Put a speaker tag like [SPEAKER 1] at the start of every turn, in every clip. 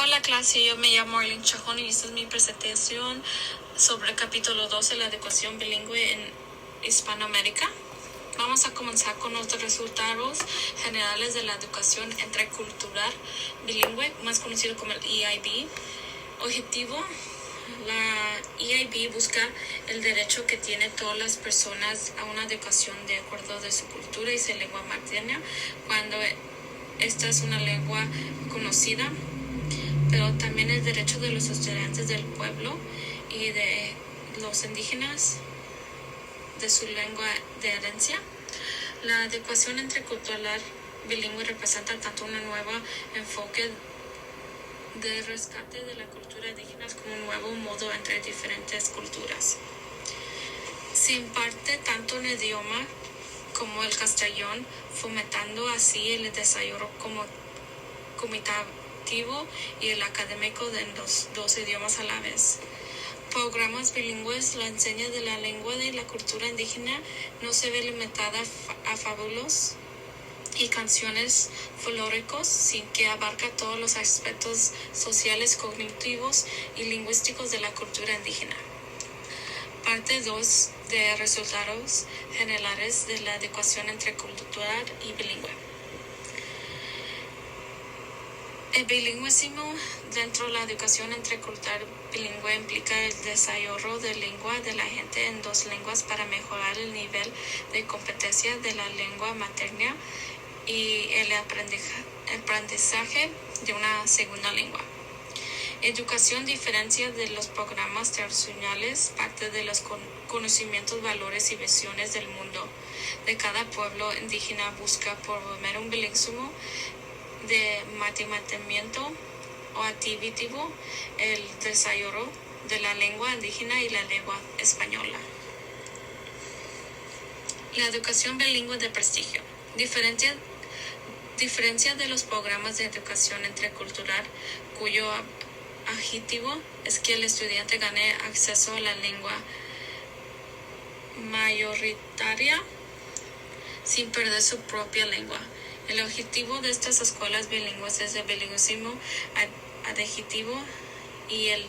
[SPEAKER 1] Hola clase, yo me llamo Arlene Chajón y esta es mi presentación sobre el capítulo 12, la educación bilingüe en Hispanoamérica. Vamos a comenzar con los resultados generales de la educación intercultural bilingüe, más conocido como el EIB. Objetivo: la EIB busca el derecho que tienen todas las personas a una educación de acuerdo de su cultura y su lengua materna, cuando esta es una lengua conocida, pero también el derecho de los estudiantes del pueblo y de los indígenas de su lengua de herencia. La educación intercultural bilingüe representa tanto un nuevo enfoque de rescate de la cultura indígena como un nuevo modo entre diferentes culturas. Se imparte tanto en el idioma como el castellano, fomentando así el desarrollo comunicativo y el académico de los dos idiomas a la vez. Programas bilingües. La enseñanza de la lengua de la cultura indígena no se ve limitada a fábulas y canciones folclóricos, sin que abarca todos los aspectos sociales, cognitivos y lingüísticos de la cultura indígena. Parte 2 de resultados generales de la educación intercultural y bilingüe. El bilingüismo dentro de la educación intercultural bilingüe implica el desarrollo de lengua de la gente en dos lenguas para mejorar el nivel de competencia de la lengua materna y el aprendizaje de una segunda lengua. Educación diferencia de los programas tradicionales, parte de los conocimientos, valores y visiones del mundo de cada pueblo indígena busca promover un bilingüismo de mantenimiento o activitivo, el desarrollo de la lengua indígena y la lengua española. La educación bilingüe de prestigio. Diferencia de los programas de educación intercultural, cuyo objetivo es que el estudiante gane acceso a la lengua mayoritaria sin perder su propia lengua. El objetivo de estas escuelas bilingües es el bilingüismo adjetivo y el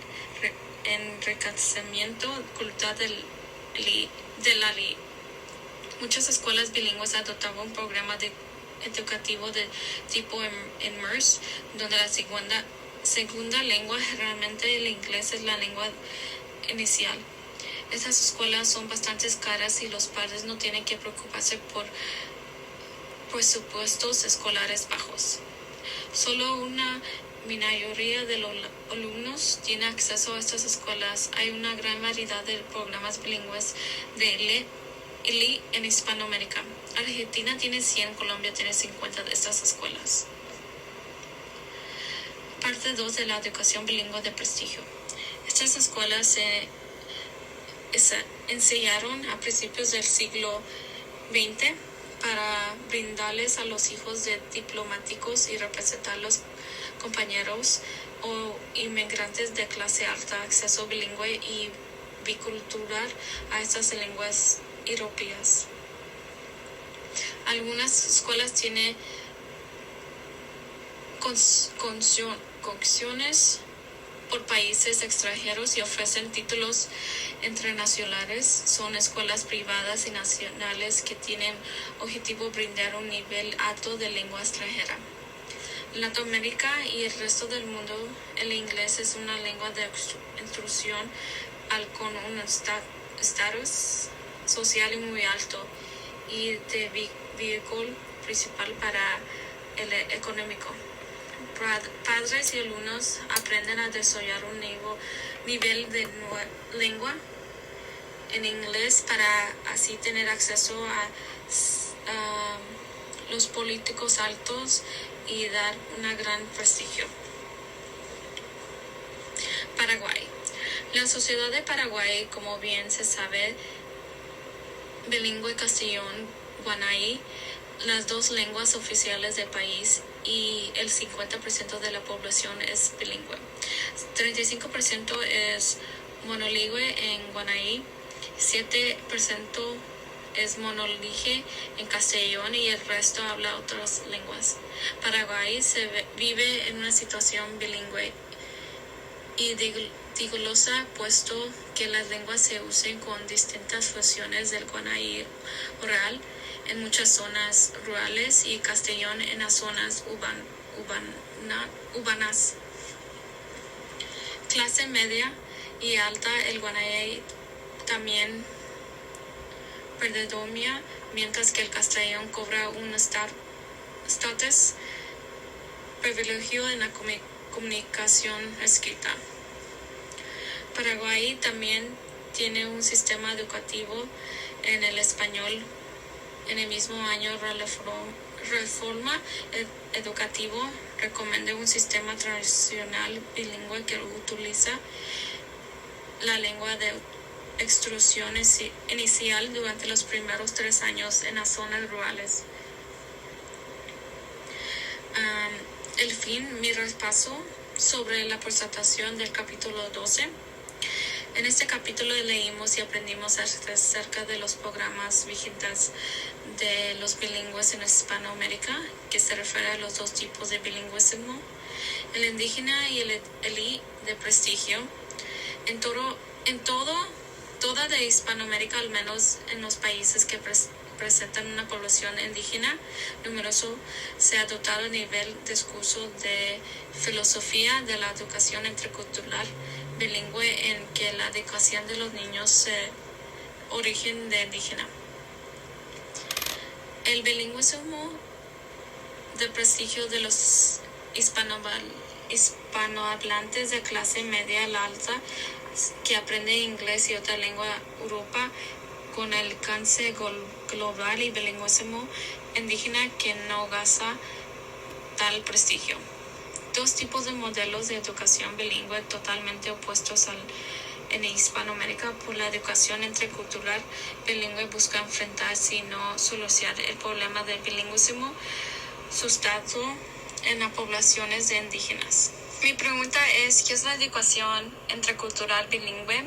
[SPEAKER 1] enriquecimiento cultural de la ley. Muchas escuelas bilingües adoptaban un programa educativo de tipo immerse, donde la segunda lengua, generalmente el inglés, es la lengua inicial. Estas escuelas son bastante caras y los padres no tienen que preocuparse por presupuestos escolares bajos. Solo una minoría de los alumnos tiene acceso a estas escuelas. Hay una gran variedad de programas bilingües de ELI en Hispanoamérica. Argentina tiene 100, Colombia tiene 50 de estas escuelas. Parte 2 de la educación bilingüe de prestigio. Estas escuelas se enseñaron a principios del siglo XX para brindarles a los hijos de diplomáticos y representar los compañeros o inmigrantes de clase alta acceso bilingüe y bicultural a estas lenguas europeas. Algunas escuelas tienen conexiones por países extranjeros y ofrecen títulos internacionales. Son escuelas privadas y nacionales que tienen objetivo brindar un nivel alto de lengua extranjera. En Latinoamérica y el resto del mundo, el inglés es una lengua de instrucción con un estatus social muy alto y de vehículo principal para el económico. Padres y alumnos aprenden a desarrollar un nivel de lengua en inglés para así tener acceso a los políticos altos y dar un gran prestigio. Paraguay. La sociedad de Paraguay, como bien se sabe, bilingüe castellano-guaraní, las dos lenguas oficiales del país, y el 50% de la población es bilingüe. 35% es monolingüe en guaraní, 7% es monolingüe en castellano y el resto habla otras lenguas. Paraguay se vive en una situación bilingüe y diglosa, puesto que las lenguas se usan con distintas fusiones del guaraní oral en muchas zonas rurales y castellano en las zonas urbanas. Clase media y alta, el guaraní también predomina, mientras que el castellano cobra un estatus privilegio en la comunicación escrita. Paraguay también tiene un sistema educativo en el español. En el mismo año, la reforma educativa recomienda un sistema tradicional bilingüe que utiliza la lengua de instrucción inicial durante los primeros 3 años en las zonas rurales. Mi repaso sobre la presentación del capítulo 12. En este capítulo leímos y aprendimos acerca de los programas vigentes de los bilingües en Hispanoamérica, que se refiere a los 2 tipos de bilingüismo, el indígena y el de prestigio. En toda de Hispanoamérica, al menos en los países que presentan una población indígena numerosa, se ha adoptado a nivel discurso de filosofía de la educación intercultural bilingüe en que la educación de los niños se origen de indígena. El bilingüismo de prestigio de los hispanohablantes de clase media a la alta que aprenden inglés y otra lengua Europa con el alcance global y bilingüismo indígena que no goza tal prestigio. 2 tipos de modelos de educación bilingüe totalmente opuestos en Hispanoamérica. Por la educación intercultural bilingüe busca enfrentar, si no solucionar, el problema del bilingüismo sustentado en las poblaciones de indígenas. Mi pregunta es, ¿qué es la educación intercultural bilingüe?